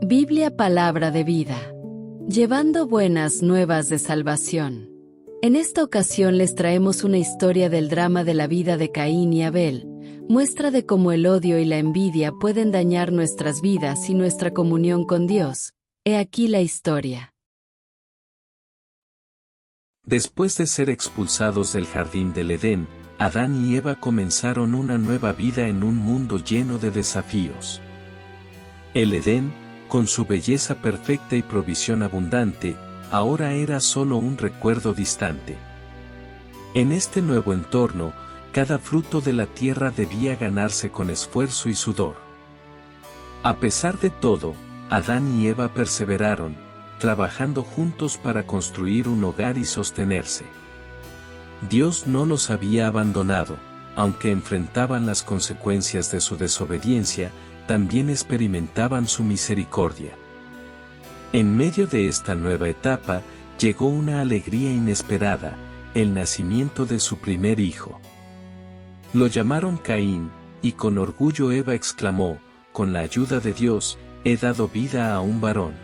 Biblia Palabra de Vida. Llevando buenas nuevas de salvación. En esta ocasión les traemos una historia del drama de la vida de Caín y Abel, muestra de cómo el odio y la envidia pueden dañar nuestras vidas y nuestra comunión con Dios. He aquí la historia. Después de ser expulsados del jardín del Edén, Adán y Eva comenzaron una nueva vida en un mundo lleno de desafíos. El Edén, con su belleza perfecta y provisión abundante, ahora era solo un recuerdo distante. En este nuevo entorno, cada fruto de la tierra debía ganarse con esfuerzo y sudor. A pesar de todo, Adán y Eva perseveraron, trabajando juntos para construir un hogar y sostenerse. Dios no los había abandonado, aunque enfrentaban las consecuencias de su desobediencia, también experimentaban su misericordia. En medio de esta nueva etapa, llegó una alegría inesperada, el nacimiento de su primer hijo. Lo llamaron Caín, y con orgullo Eva exclamó, con la ayuda de Dios, he dado vida a un varón.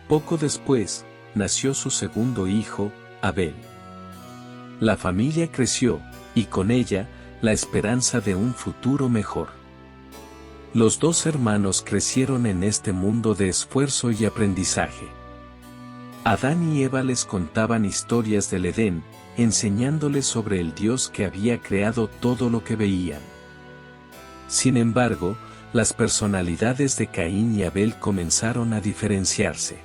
Poco después, nació su segundo hijo, Abel. La familia creció, y con ella, la esperanza de un futuro mejor. Los dos hermanos crecieron en este mundo de esfuerzo y aprendizaje. Adán y Eva les contaban historias del Edén, enseñándoles sobre el Dios que había creado todo lo que veían. Sin embargo, las personalidades de Caín y Abel comenzaron a diferenciarse.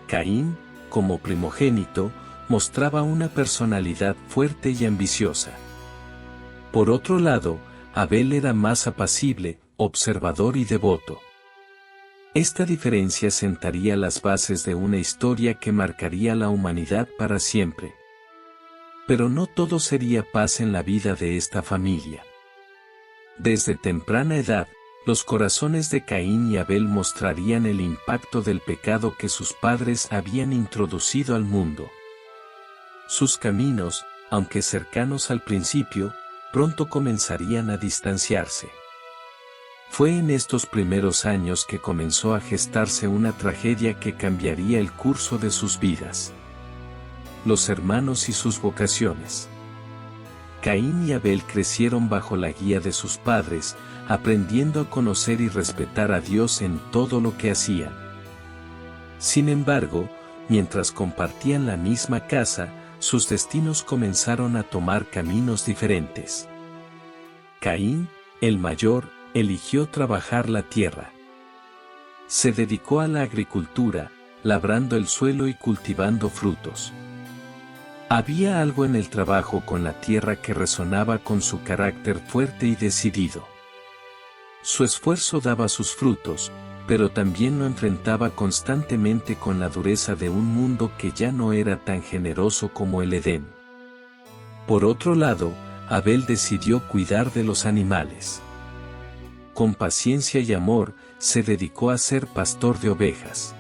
Caín, como primogénito, mostraba una personalidad fuerte y ambiciosa. Por otro lado, Abel era más apacible, observador y devoto. Esta diferencia sentaría las bases de una historia que marcaría la humanidad para siempre. Pero no todo sería paz en la vida de esta familia. Desde temprana edad, los corazones de Caín y Abel mostrarían el impacto del pecado que sus padres habían introducido al mundo. Sus caminos, aunque cercanos al principio, pronto comenzarían a distanciarse. Fue en estos primeros años que comenzó a gestarse una tragedia que cambiaría el curso de sus vidas. Los hermanos y sus vocaciones. Caín y Abel crecieron bajo la guía de sus padres, aprendiendo a conocer y respetar a Dios en todo lo que hacían. Sin embargo, mientras compartían la misma casa, sus destinos comenzaron a tomar caminos diferentes. Caín, el mayor, eligió trabajar la tierra. Se dedicó a la agricultura, labrando el suelo y cultivando frutos. Había algo en el trabajo con la tierra que resonaba con su carácter fuerte y decidido. Su esfuerzo daba sus frutos, pero también lo enfrentaba constantemente con la dureza de un mundo que ya no era tan generoso como el Edén. Por otro lado, Abel decidió cuidar de los animales. Con paciencia y amor, se dedicó a ser pastor de ovejas.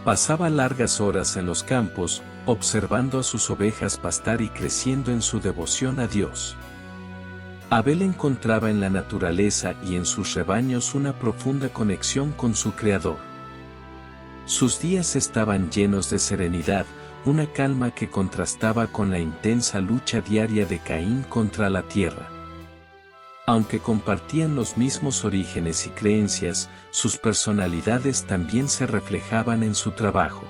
Pasaba largas horas en los campos, observando a sus ovejas pastar y creciendo en su devoción a Dios. Abel encontraba en la naturaleza y en sus rebaños una profunda conexión con su Creador. Sus días estaban llenos de serenidad, una calma que contrastaba con la intensa lucha diaria de Caín contra la tierra. Aunque compartían los mismos orígenes y creencias, sus personalidades también se reflejaban en su trabajo.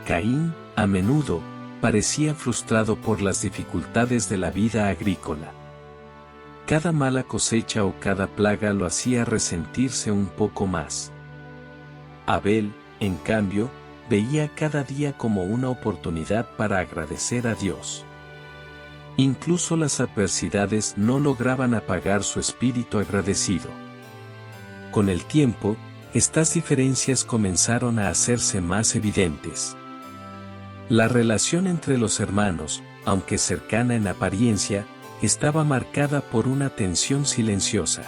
Caín, a menudo, parecía frustrado por las dificultades de la vida agrícola. Cada mala cosecha o cada plaga lo hacía resentirse un poco más. Abel, en cambio, veía cada día como una oportunidad para agradecer a Dios. Incluso las adversidades no lograban apagar su espíritu agradecido. Con el tiempo, estas diferencias comenzaron a hacerse más evidentes. La relación entre los hermanos, aunque cercana en apariencia, estaba marcada por una tensión silenciosa.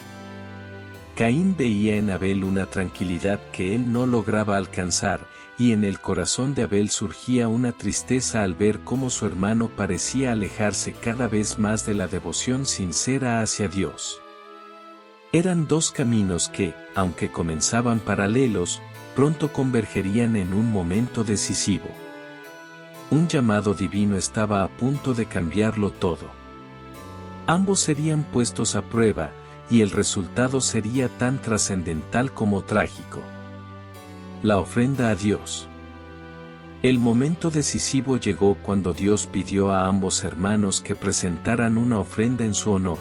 Caín veía en Abel una tranquilidad que él no lograba alcanzar, y en el corazón de Abel surgía una tristeza al ver cómo su hermano parecía alejarse cada vez más de la devoción sincera hacia Dios. Eran dos caminos que, aunque comenzaban paralelos, pronto convergerían en un momento decisivo. Un llamado divino estaba a punto de cambiarlo todo. Ambos serían puestos a prueba, y el resultado sería tan trascendental como trágico. La ofrenda a Dios. El momento decisivo llegó cuando Dios pidió a ambos hermanos que presentaran una ofrenda en su honor.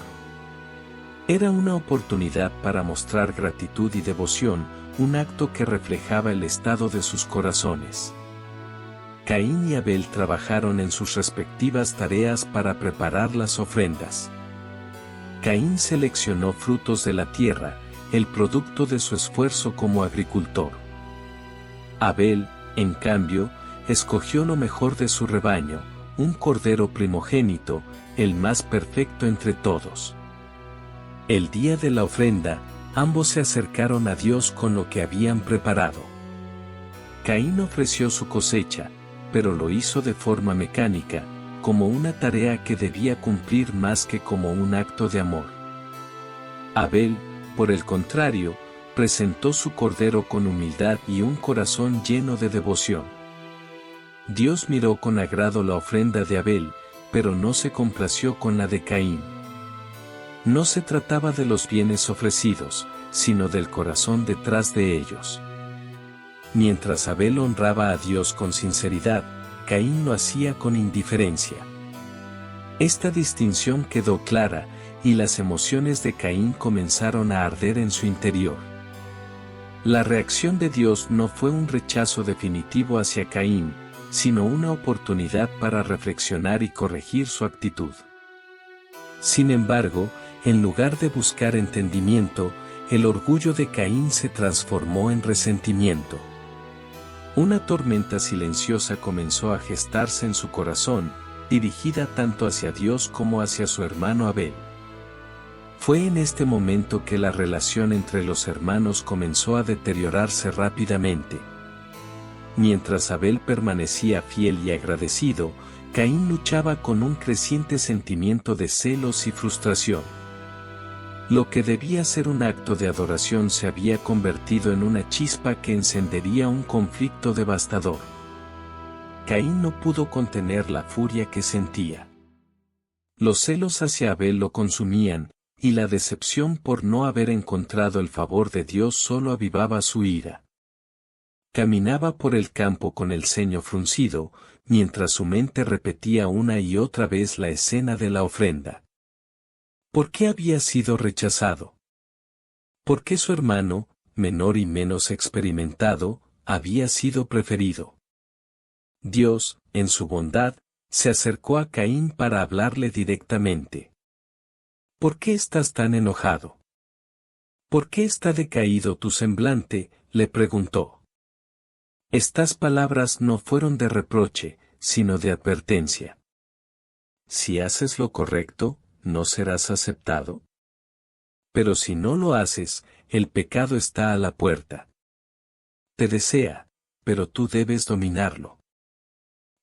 Era una oportunidad para mostrar gratitud y devoción, un acto que reflejaba el estado de sus corazones. Caín y Abel trabajaron en sus respectivas tareas para preparar las ofrendas. Caín seleccionó frutos de la tierra, el producto de su esfuerzo como agricultor. Abel, en cambio, escogió lo mejor de su rebaño, un cordero primogénito, el más perfecto entre todos. El día de la ofrenda, ambos se acercaron a Dios con lo que habían preparado. Caín ofreció su cosecha, pero lo hizo de forma mecánica, como una tarea que debía cumplir más que como un acto de amor. Abel, por el contrario, presentó su cordero con humildad y un corazón lleno de devoción. Dios miró con agrado la ofrenda de Abel, pero no se complació con la de Caín. No se trataba de los bienes ofrecidos, sino del corazón detrás de ellos. Mientras Abel honraba a Dios con sinceridad, Caín lo hacía con indiferencia. Esta distinción quedó clara, y las emociones de Caín comenzaron a arder en su interior. La reacción de Dios no fue un rechazo definitivo hacia Caín, sino una oportunidad para reflexionar y corregir su actitud. Sin embargo, en lugar de buscar entendimiento, el orgullo de Caín se transformó en resentimiento. Una tormenta silenciosa comenzó a gestarse en su corazón, dirigida tanto hacia Dios como hacia su hermano Abel. Fue en este momento que la relación entre los hermanos comenzó a deteriorarse rápidamente. Mientras Abel permanecía fiel y agradecido, Caín luchaba con un creciente sentimiento de celos y frustración. Lo que debía ser un acto de adoración se había convertido en una chispa que encendería un conflicto devastador. Caín no pudo contener la furia que sentía. Los celos hacia Abel lo consumían, y la decepción por no haber encontrado el favor de Dios solo avivaba su ira. Caminaba por el campo con el ceño fruncido, mientras su mente repetía una y otra vez la escena de la ofrenda. ¿Por qué había sido rechazado? ¿Por qué su hermano, menor y menos experimentado, había sido preferido? Dios, en su bondad, se acercó a Caín para hablarle directamente. ¿Por qué estás tan enojado? ¿Por qué está decaído tu semblante?, le preguntó. Estas palabras no fueron de reproche, sino de advertencia. Si haces lo correcto, ¿no serás aceptado? Pero si no lo haces, el pecado está a la puerta. Te desea, pero tú debes dominarlo.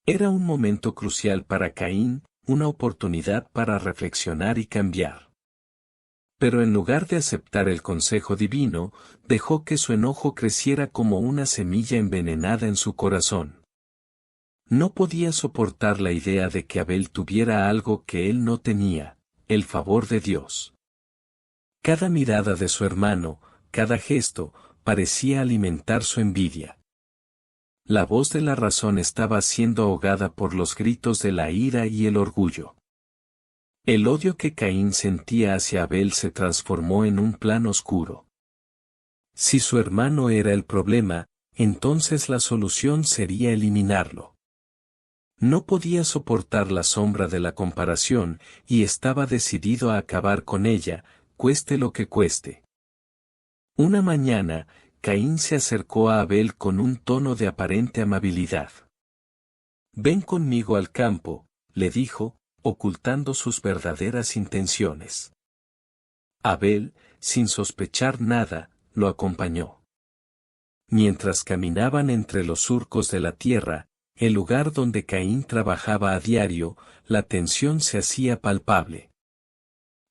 Era un momento crucial para Caín, una oportunidad para reflexionar y cambiar. Pero en lugar de aceptar el consejo divino, dejó que su enojo creciera como una semilla envenenada en su corazón. No podía soportar la idea de que Abel tuviera algo que él no tenía, el favor de Dios. Cada mirada de su hermano, cada gesto, parecía alimentar su envidia. La voz de la razón estaba siendo ahogada por los gritos de la ira y el orgullo. El odio que Caín sentía hacia Abel se transformó en un plan oscuro. Si su hermano era el problema, entonces la solución sería eliminarlo. No podía soportar la sombra de la comparación, y estaba decidido a acabar con ella, cueste lo que cueste. Una mañana, Caín se acercó a Abel con un tono de aparente amabilidad. «Ven conmigo al campo», le dijo, ocultando sus verdaderas intenciones. Abel, sin sospechar nada, lo acompañó. Mientras caminaban entre los surcos de la tierra, el lugar donde Caín trabajaba a diario, la tensión se hacía palpable.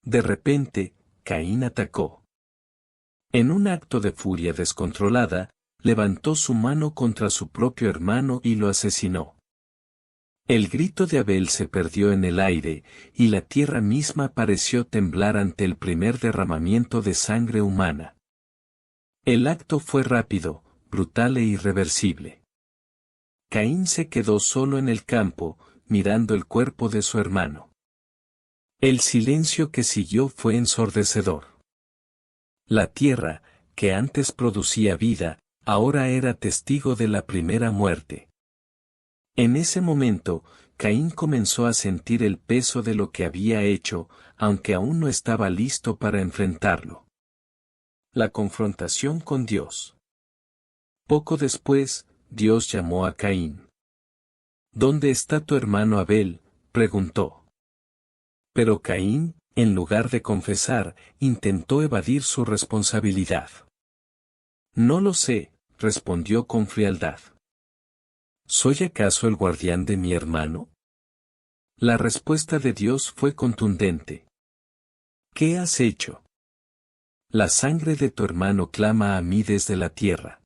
De repente, Caín atacó. En un acto de furia descontrolada, levantó su mano contra su propio hermano y lo asesinó. El grito de Abel se perdió en el aire, y la tierra misma pareció temblar ante el primer derramamiento de sangre humana. El acto fue rápido, brutal e irreversible. Caín se quedó solo en el campo, mirando el cuerpo de su hermano. El silencio que siguió fue ensordecedor. La tierra, que antes producía vida, ahora era testigo de la primera muerte. En ese momento, Caín comenzó a sentir el peso de lo que había hecho, aunque aún no estaba listo para enfrentarlo. La confrontación con Dios. Poco después, Dios llamó a Caín. ¿Dónde está tu hermano Abel?, preguntó. Pero Caín, en lugar de confesar, intentó evadir su responsabilidad. No lo sé, respondió con frialdad. ¿Soy acaso el guardián de mi hermano? La respuesta de Dios fue contundente. ¿Qué has hecho? La sangre de tu hermano clama a mí desde la tierra.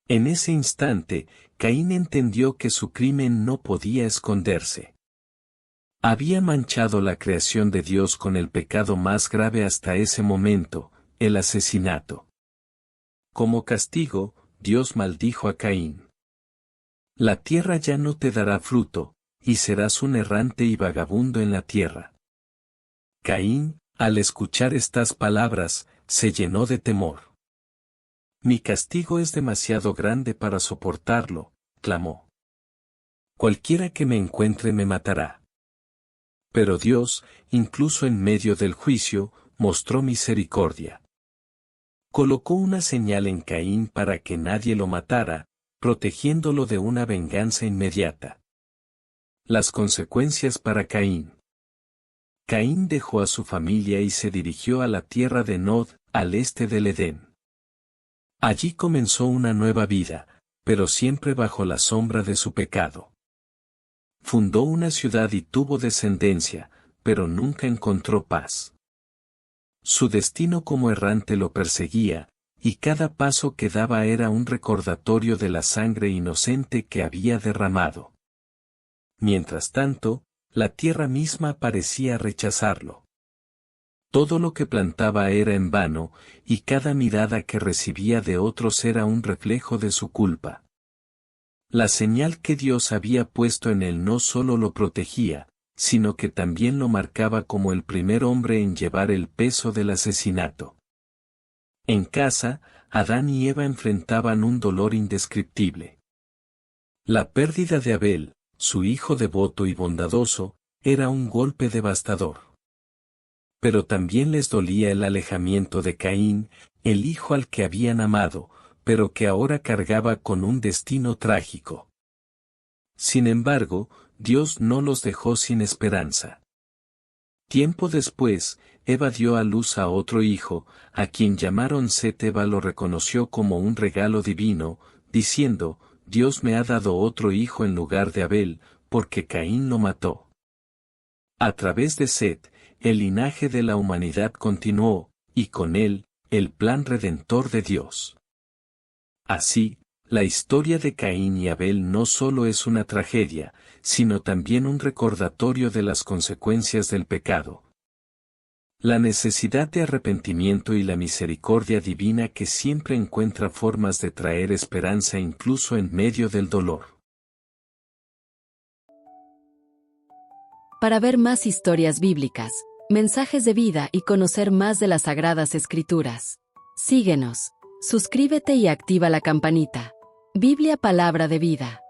En ese instante, Caín entendió que su crimen no podía esconderse. Había manchado la creación de Dios con el pecado más grave hasta ese momento, el asesinato. Como castigo, Dios maldijo a Caín. La tierra ya no te dará fruto, y serás un errante y vagabundo en la tierra. Caín, al escuchar estas palabras, se llenó de temor. Mi castigo es demasiado grande para soportarlo, clamó. Cualquiera que me encuentre me matará. Pero Dios, incluso en medio del juicio, mostró misericordia. Colocó una señal en Caín para que nadie lo matara, protegiéndolo de una venganza inmediata. Las consecuencias para Caín. Caín dejó a su familia y se dirigió a la tierra de Nod, al este del Edén. Allí comenzó una nueva vida, pero siempre bajo la sombra de su pecado. Fundó una ciudad y tuvo descendencia, pero nunca encontró paz. Su destino como errante lo perseguía, y cada paso que daba era un recordatorio de la sangre inocente que había derramado. Mientras tanto, la tierra misma parecía rechazarlo. Todo lo que plantaba era en vano, y cada mirada que recibía de otros era un reflejo de su culpa. La señal que Dios había puesto en él no solo lo protegía, sino que también lo marcaba como el primer hombre en llevar el peso del asesinato. En casa, Adán y Eva enfrentaban un dolor indescriptible. La pérdida de Abel, su hijo devoto y bondadoso, era un golpe devastador. Pero también les dolía el alejamiento de Caín, el hijo al que habían amado, pero que ahora cargaba con un destino trágico. Sin embargo, Dios no los dejó sin esperanza. Tiempo después, Eva dio a luz a otro hijo, a quien llamaron Set. Eva lo reconoció como un regalo divino, diciendo, Dios me ha dado otro hijo en lugar de Abel, porque Caín lo mató. A través de Set, el linaje de la humanidad continuó, y con él, el plan redentor de Dios. Así, la historia de Caín y Abel no solo es una tragedia, sino también un recordatorio de las consecuencias del pecado. La necesidad de arrepentimiento y la misericordia divina que siempre encuentra formas de traer esperanza incluso en medio del dolor. Para ver más historias bíblicas, mensajes de vida y conocer más de las Sagradas Escrituras, síguenos, suscríbete y activa la campanita. Biblia Palabra de Vida.